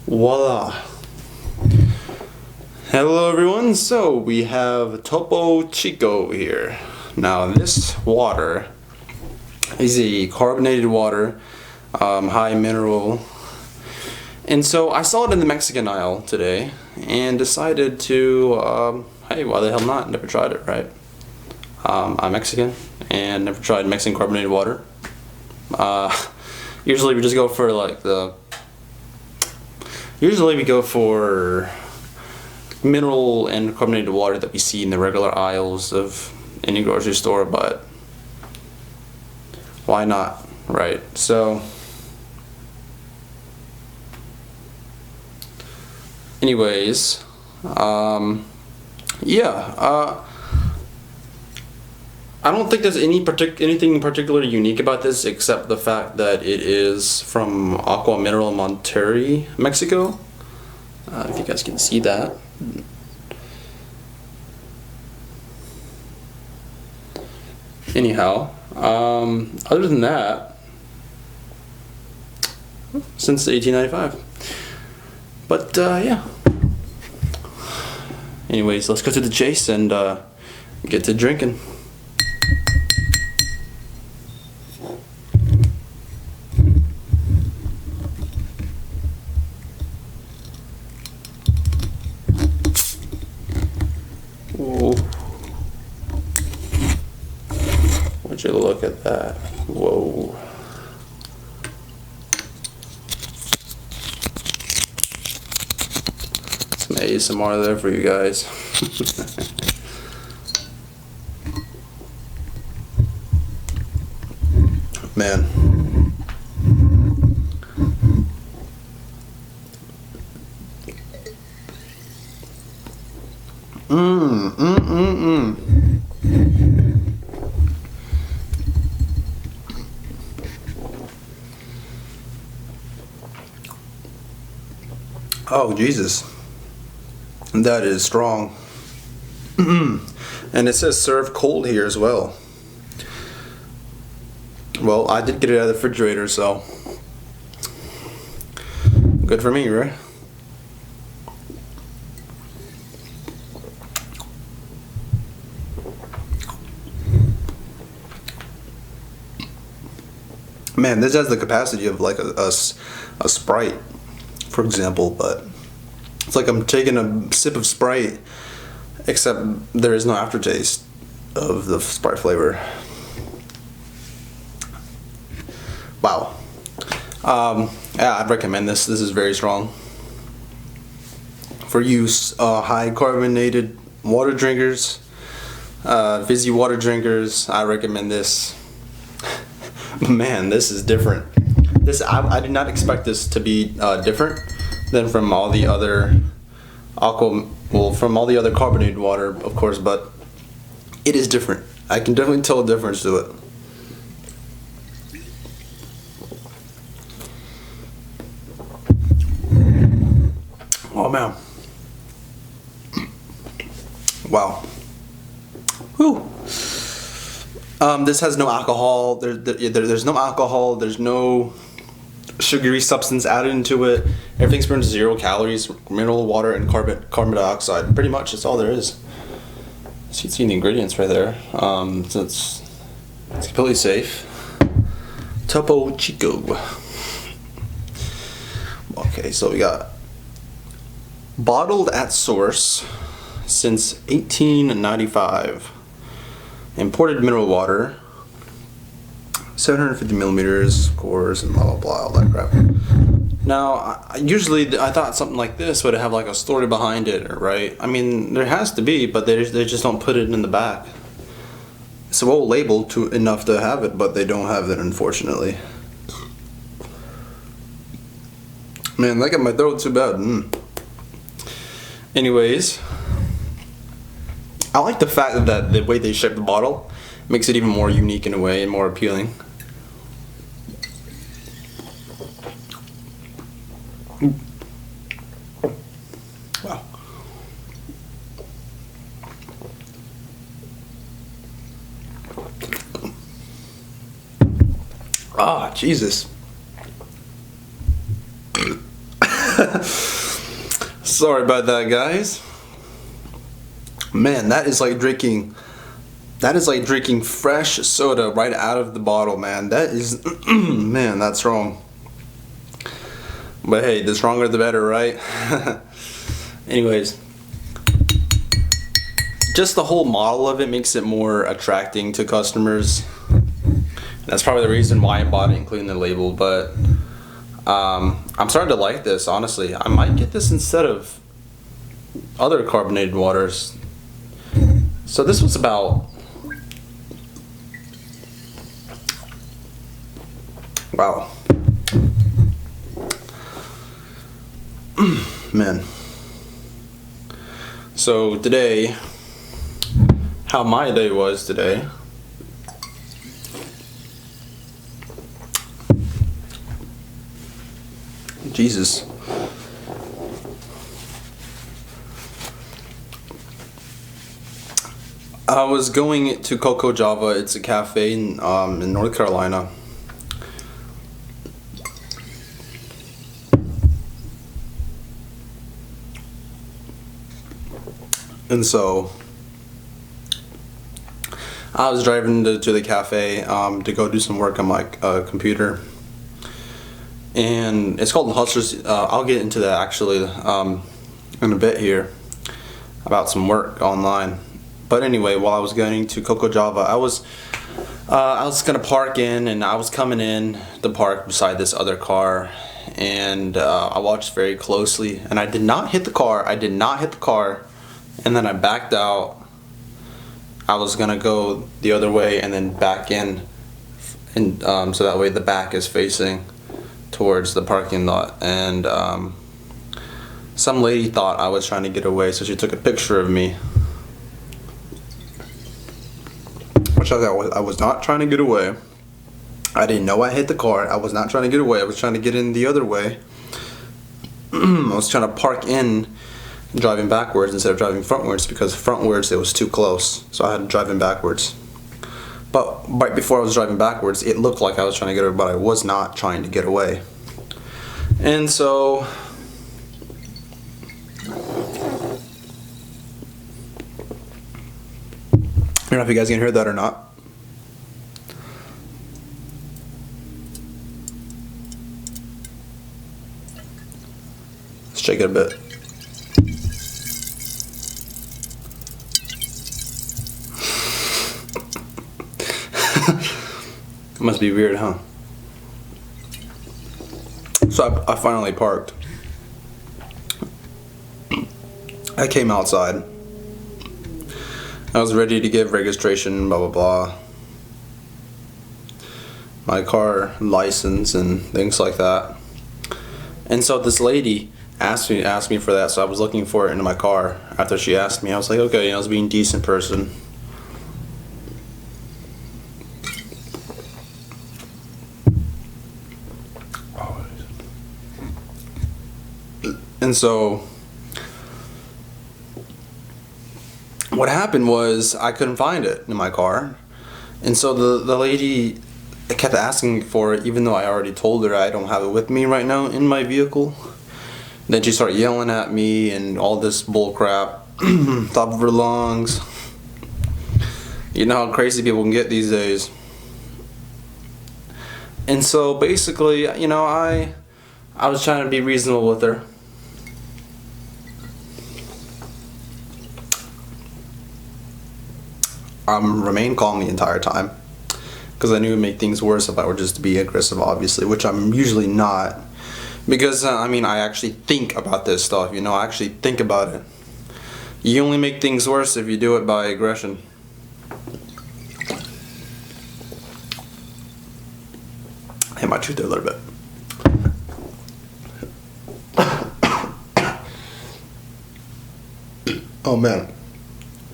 Voila. Hello everyone, so we have Topo-Chico here. Now this water is a carbonated water, high mineral. And so I saw it in the Mexican aisle today and decided to, hey, why the hell not? Never tried it, right? I'm Mexican and never tried Mexican carbonated water. Usually we just go for like Usually we go for mineral and carbonated water that we see in the regular aisles of any grocery store, but why not, right? So anyways, I don't think there's anything particularly unique about this except the fact that it is from Agua Mineral Monterrey, Mexico. If you guys can see that. Anyhow, other than that, since 1895. But yeah. Anyways, let's go to the chase and get to drinking. Whoa. Would you look at that? Whoa. Some ASMR there for you guys. Man. Oh, Jesus. That is strong. And it says serve cold here as well. Well, I did get it out of the refrigerator, so good for me, right? Man, this has the capacity of like a Sprite, for example, but it's like I'm taking a sip of Sprite, except there is no aftertaste of the Sprite flavor. Wow. Yeah, I'd recommend this. This is very strong. For use, high carbonated water drinkers, fizzy water drinkers, I recommend this. Man, this is different. I did not expect this to be different than from all the other from all the other carbonated water, of course, but it is different. I can definitely tell a difference to it. Oh man. Wow. Whew. This has no alcohol. There's no alcohol. There's no sugary substance added into it. Everything's burned to 0 calories, mineral water, and carbon dioxide. Pretty much, that's all there is. So you can see the ingredients right there. So it's completely safe. Topo-Chico. Okay, so we got bottled at source since 1895. Imported mineral water, 750 milliliters, of course, and blah blah blah, all that crap. Now, usually I thought something like this would have like a story behind it, right? I mean, there has to be, but they just don't put it in the back. It's well labeled enough to have it, but they don't have it, unfortunately. Man, that got my throat too bad. Anyways, I like the fact that the way they shape the bottle makes it even more unique in a way and more appealing. Wow. Ah, Jesus. Sorry about that, guys. Man, that is like drinking fresh soda right out of the bottle, man. That is man, that's wrong. But hey, the stronger the better, right? Anyways, just the whole model of it makes it more attracting to customers. That's probably the reason why I bought it, including the label. But I'm starting to like this, honestly. I might get this instead of other carbonated waters. So this was about, wow. Man. So today, how my day was today. Jesus. I was going to Coco Java. It's a cafe in North Carolina. And so I was driving to the cafe to go do some work on my computer. And it's called Hustlers. I'll get into that actually in a bit here about some work online. But anyway, while I was going to Coco Java, I was gonna park in, and I was coming in the park beside this other car, and I watched very closely, and I did not hit the car. And then I backed out. I was gonna go the other way and then back in, and so that way the back is facing towards the parking lot. And some lady thought I was trying to get away, so she took a picture of me. Which I was not trying to get away. I didn't know I hit the car. I was not trying to get away. I was trying to get in the other way. I was trying to park in, driving backwards instead of driving frontwards, because frontwards it was too close. So I had to drive in backwards. But right before I was driving backwards, it looked like I was trying to get away, but I was not trying to get away. And so I don't know if you guys can hear that or not. Let's check it a bit. It must be weird, huh? So I finally parked. I came outside. I was ready to give registration, blah blah blah, my car license and things like that. And so this lady asked me for that, so I was looking for it in my car. After she asked me, I was like, okay, I was being a decent person. And so what happened was I couldn't find it in my car, and so the lady kept asking for it, even though I already told her I don't have it with me right now in my vehicle. Then she started yelling at me and all this bull crap, top of her lungs. You know how crazy people can get these days. And so basically, you know, I was trying to be reasonable with her. Remained calm the entire time, because I knew it would make things worse if I were just to be aggressive, obviously, which I'm usually not, because I mean, I actually think about this stuff, you know, I actually think about it. You only make things worse if you do it by aggression. I hit my tooth there a little bit. Oh man,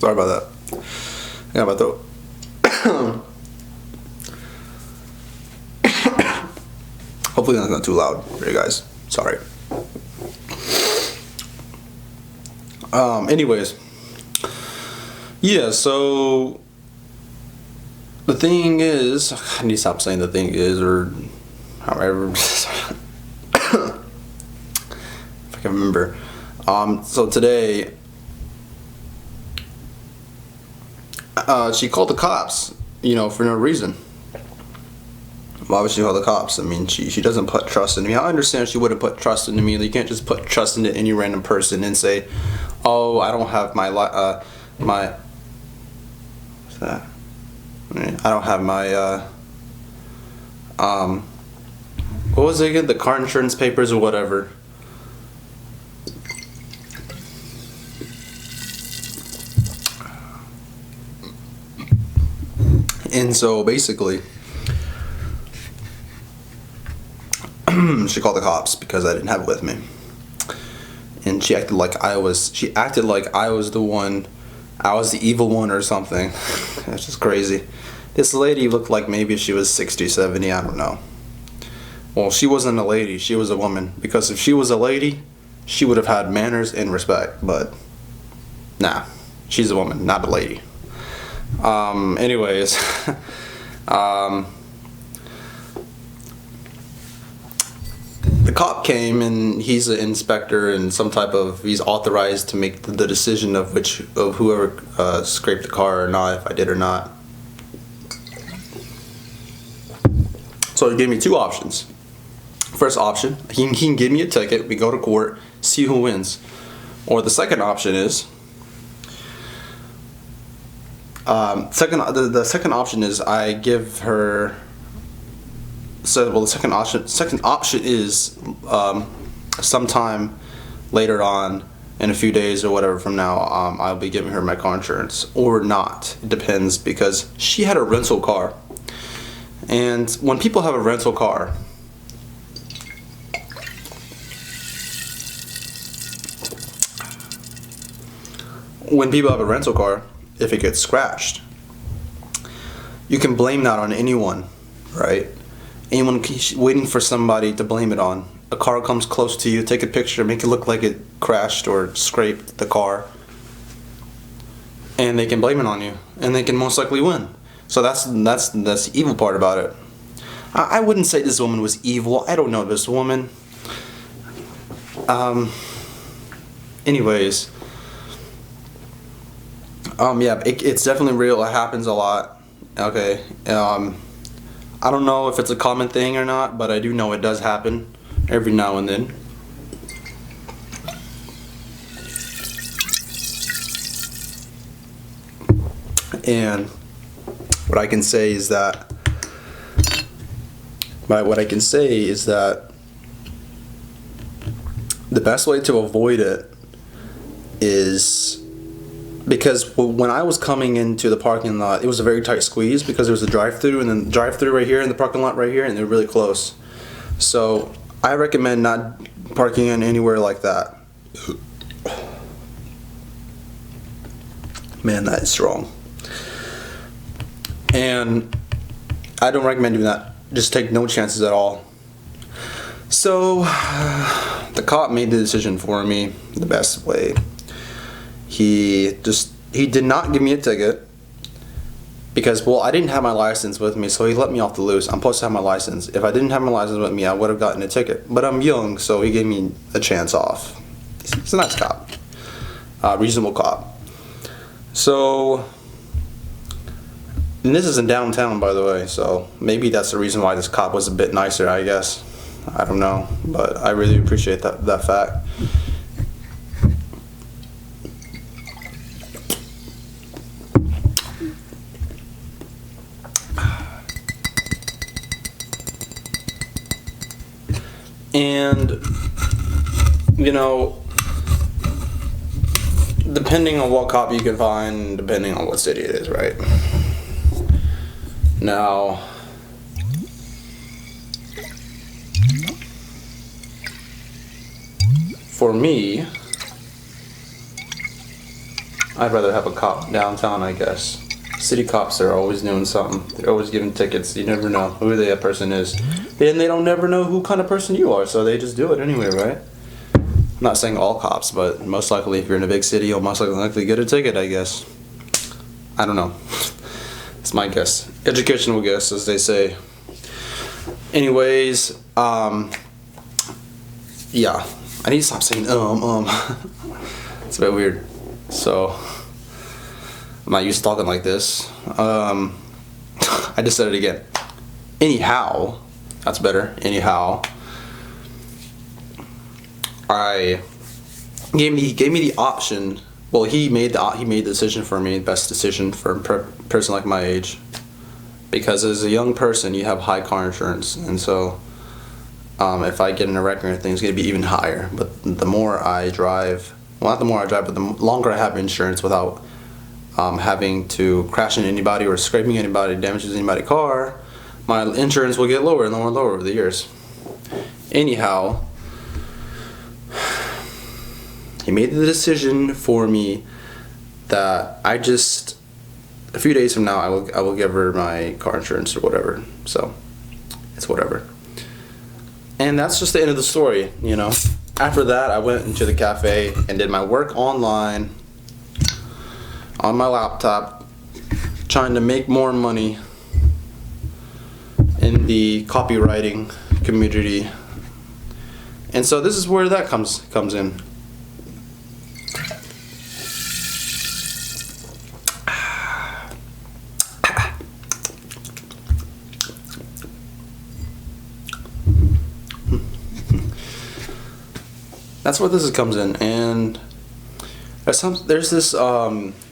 sorry about that. I got my throat. Hopefully that's not too loud for you guys. Sorry. Anyways. Yeah, so the thing is, I need to stop saying the thing is, or however. I can remember. So today, she called the cops, you know, for no reason. Why would she call the cops? I mean, she doesn't put trust in me. I understand she wouldn't put trust into me. You can't just put trust into any random person and say, oh, I don't have my what's that? I don't have my what was it again? The car insurance papers or whatever. And so basically, she called the cops because I didn't have it with me, and she acted like I was the one, I was the evil one or something. That's just crazy. This lady looked like maybe she was 60, 70, I don't know. Well, she wasn't a lady, she was a woman, because if she was a lady, she would have had manners and respect, but nah, she's a woman, not a lady. Anyways, the cop came, and he's an inspector and he's authorized to make the decision of whoever scraped the car or not, if I did or not. So he gave me two options. First option, he can give me a ticket, we go to court, see who wins. Or the second option is, the second option is I give her. The second option is sometime later on, in a few days or whatever from now, I'll be giving her my car insurance or not. It depends, because she had a rental car, and when people have a rental car, if it gets scratched, you can blame that on anyone, right? Anyone waiting for somebody to blame it on. A car comes close to you, take a picture, make it look like it crashed or scraped the car, and they can blame it on you, and they can most likely win. So that's the evil part about it. I wouldn't say this woman was evil. I don't know this woman. Anyways, yeah, it's definitely real. It happens a lot. Okay. I don't know if it's a common thing or not, but I do know it does happen every now and then. And what I can say is that the best way to avoid it is, because when I was coming into the parking lot, it was a very tight squeeze because there was a drive-through, and then the drive-through right here and the parking lot right here, and they're really close. So I recommend not parking in anywhere like that. Man, that is strong. And I don't recommend doing that. Just take no chances at all. So the cop made the decision for me the best way. He did not give me a ticket because, well, I didn't have my license with me, so he let me off the loose. I'm supposed to have my license. If I didn't have my license with me, I would have gotten a ticket. But I'm young, so he gave me a chance off. He's a nice cop. Reasonable cop. So, and this is in downtown, by the way, so maybe that's the reason why this cop was a bit nicer, I guess. I don't know, but I really appreciate that fact. And, you know, depending on what cop you can find, depending on what city it is, right? Now, for me, I'd rather have a cop downtown, I guess. City cops are always doing something. They're always giving tickets. You never know who that person is. And they don't never know who kind of person you are, so they just do it anyway, right? I'm not saying all cops, but most likely if you're in a big city, you'll most likely get a ticket, I guess. I don't know. It's my guess. Educational guess, as they say. Anyways, yeah. I need to stop saying It's a bit weird. So I'm not used to talking like this. I just said it again. Anyhow, that's better. Anyhow, I gave me the option. Well, he made the decision for me, best decision for a person like my age, because as a young person you have high car insurance, and so if I get in a wreck or anything, it's gonna be even higher. But the more I drive, well, not the more I drive, but the longer I have insurance without having to crash into anybody or scraping anybody, damages anybody's car, my insurance will get lower and lower and lower over the years. Anyhow, he made the decision for me that I just, a few days from now, I will give her my car insurance or whatever. So it's whatever. And that's just the end of the story, you know. After that, I went into the cafe and did my work online on my laptop, trying to make more money in the copywriting community. And so this is where that comes in. That's where this comes in. And there's this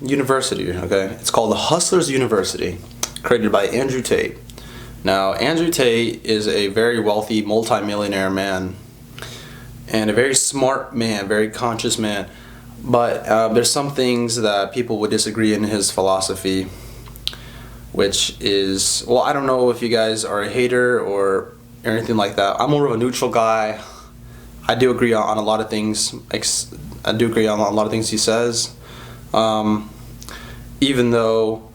university, okay? It's called the Hustlers University, created by Andrew Tate. Now, Andrew Tate is a very wealthy, multi-millionaire man, and a very smart man, very conscious man. But there's some things that people would disagree in his philosophy, which is, well, I don't know if you guys are a hater or anything like that. I'm more of a neutral guy. I do agree on a lot of things. I do agree on a lot of things he says, even though,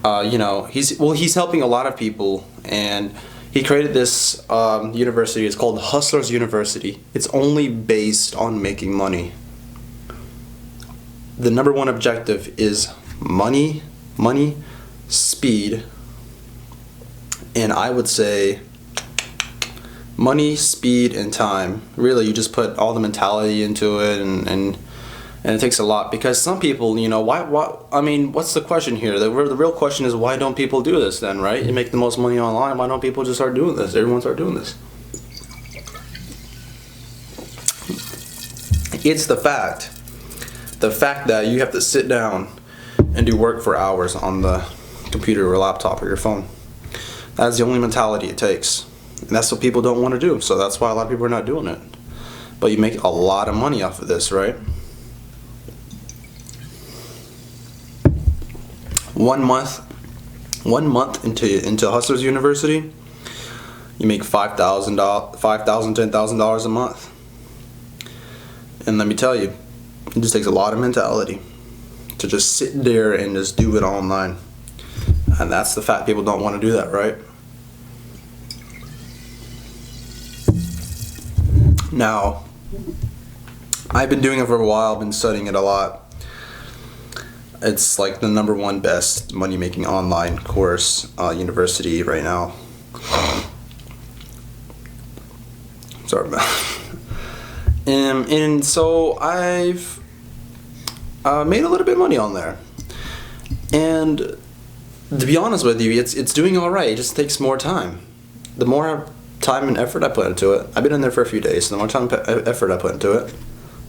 you know, he's helping a lot of people, and he created this university. It's called Hustlers University. It's only based on making money. The number one objective is money, speed, and I would say money, speed, and time. Really, you just put all the mentality into it, and it takes a lot, because some people, you know, why I mean, what's the question here? The real question is, why don't people do this then, right? You make the most money online, why don't people just start doing this? Everyone start doing this. It's the fact that you have to sit down and do work for hours on the computer or laptop or your phone. That's the only mentality it takes. And that's what people don't want to do. So that's why a lot of people are not doing it. But you make a lot of money off of this, right? 1 month into Hustlers University, you make $5,000, $10,000 a month. And let me tell you, it just takes a lot of mentality to just sit there and just do it online. And that's the fact. People don't want to do that, right? Now, I've been doing it for a while. I've been studying it a lot. It's like the number one best money-making online course university right now. Sorry about that. And so I've made a little bit of money on there. And to be honest with you, it's doing all right. It just takes more time. The more time and effort I put into it, I've been in there for a few days, so the more time and effort I put into it,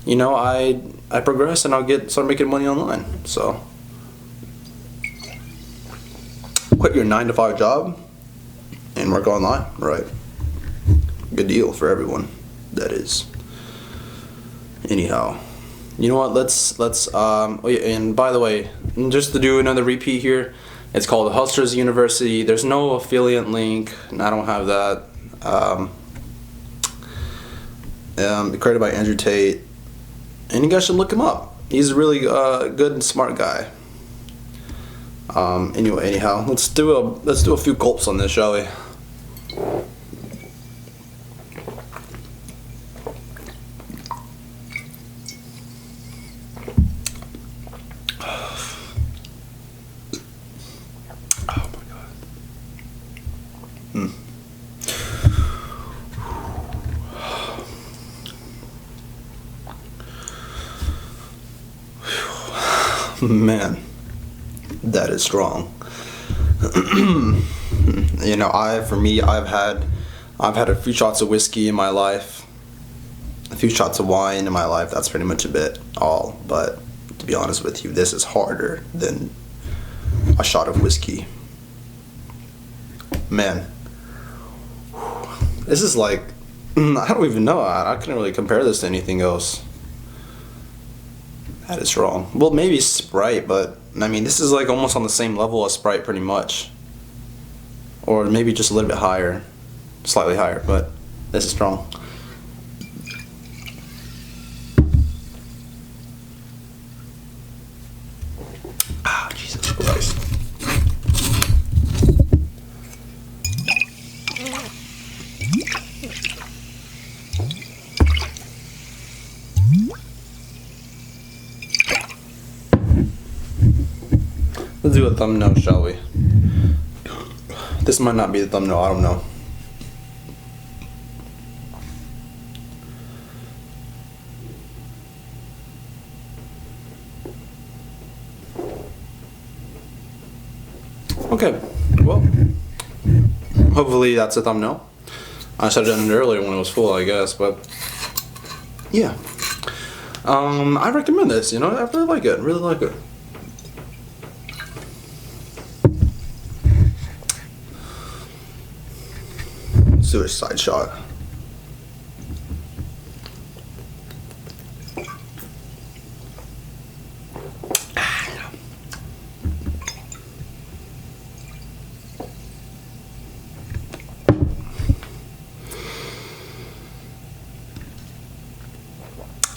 you know, I progress and I'll start making money online. So quit your 9-to-5 job and work online, right? Good deal for everyone, that is. Anyhow, you know what, let's oh yeah, and by the way, just to do another repeat here, it's called Hustlers University. There's no affiliate link, and I don't have that. Created by Andrew Tate, and you guys should look him up. He's a really good and smart guy. Anyhow, let's do a few gulps on this, shall we? Man, that is strong. You know, I've had a few shots of whiskey in my life, a few shots of wine in my life. That's pretty much all. But to be honest with you, this is harder than a shot of whiskey. Man, this is like, I don't even know. I couldn't really compare this to anything else. That is strong. Well, maybe Sprite, but I mean, this is like almost on the same level as Sprite, pretty much. Or maybe just a little bit higher, slightly higher, but this is strong. Ah, Jesus Christ. Let's do a thumbnail, shall we? This might not be the thumbnail, I don't know. Okay, well, hopefully that's a thumbnail. I should have done it earlier when it was full, I guess, but yeah. I recommend this, you know, I really like it, Suicide shot.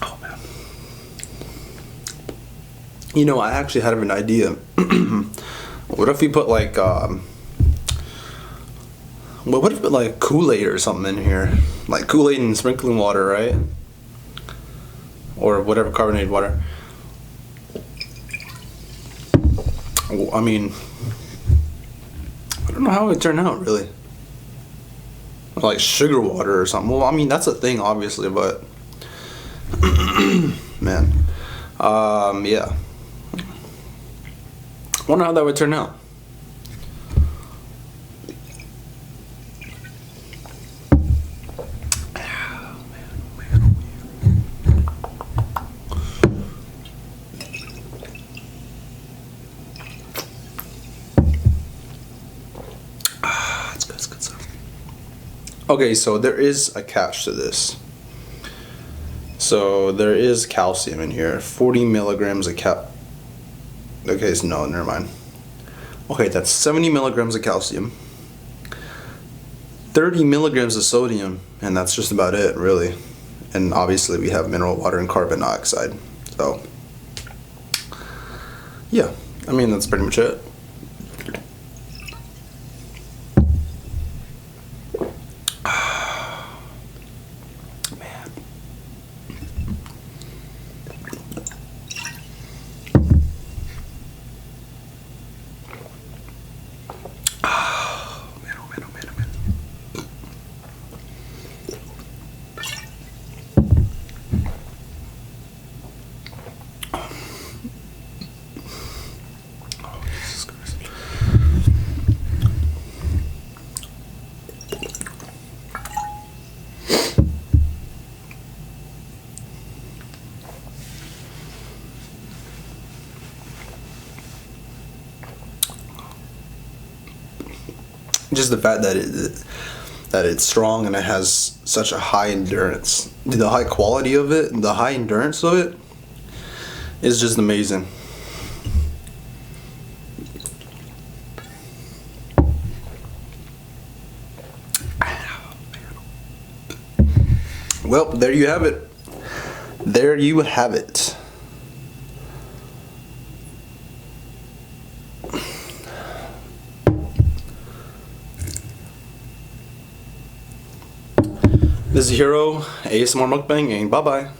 Oh man. You know, I actually had an idea. What if we put like what if we put like Kool-Aid or something in here? Like Kool-Aid and sprinkling water, right? Or whatever, carbonated water. I mean, I don't know how it would turn out, really. Like sugar water or something. Well, I mean, that's a thing, obviously, but man, yeah. Wonder how that would turn out. It's good stuff. Okay, so there is a catch to this. So there is calcium in here. 40 milligrams of Okay, so no, never mind. Okay, that's 70 milligrams of calcium, 30 milligrams of sodium, and that's just about it, really. And obviously we have mineral water and carbon dioxide. So yeah, I mean, that's pretty much it. Just the fact that it's strong and it has such a high endurance. The high quality of it, the high endurance of it is just amazing. Well, there you have it. There you have it. This is Hero, ASMR Mukbang, and bye-bye.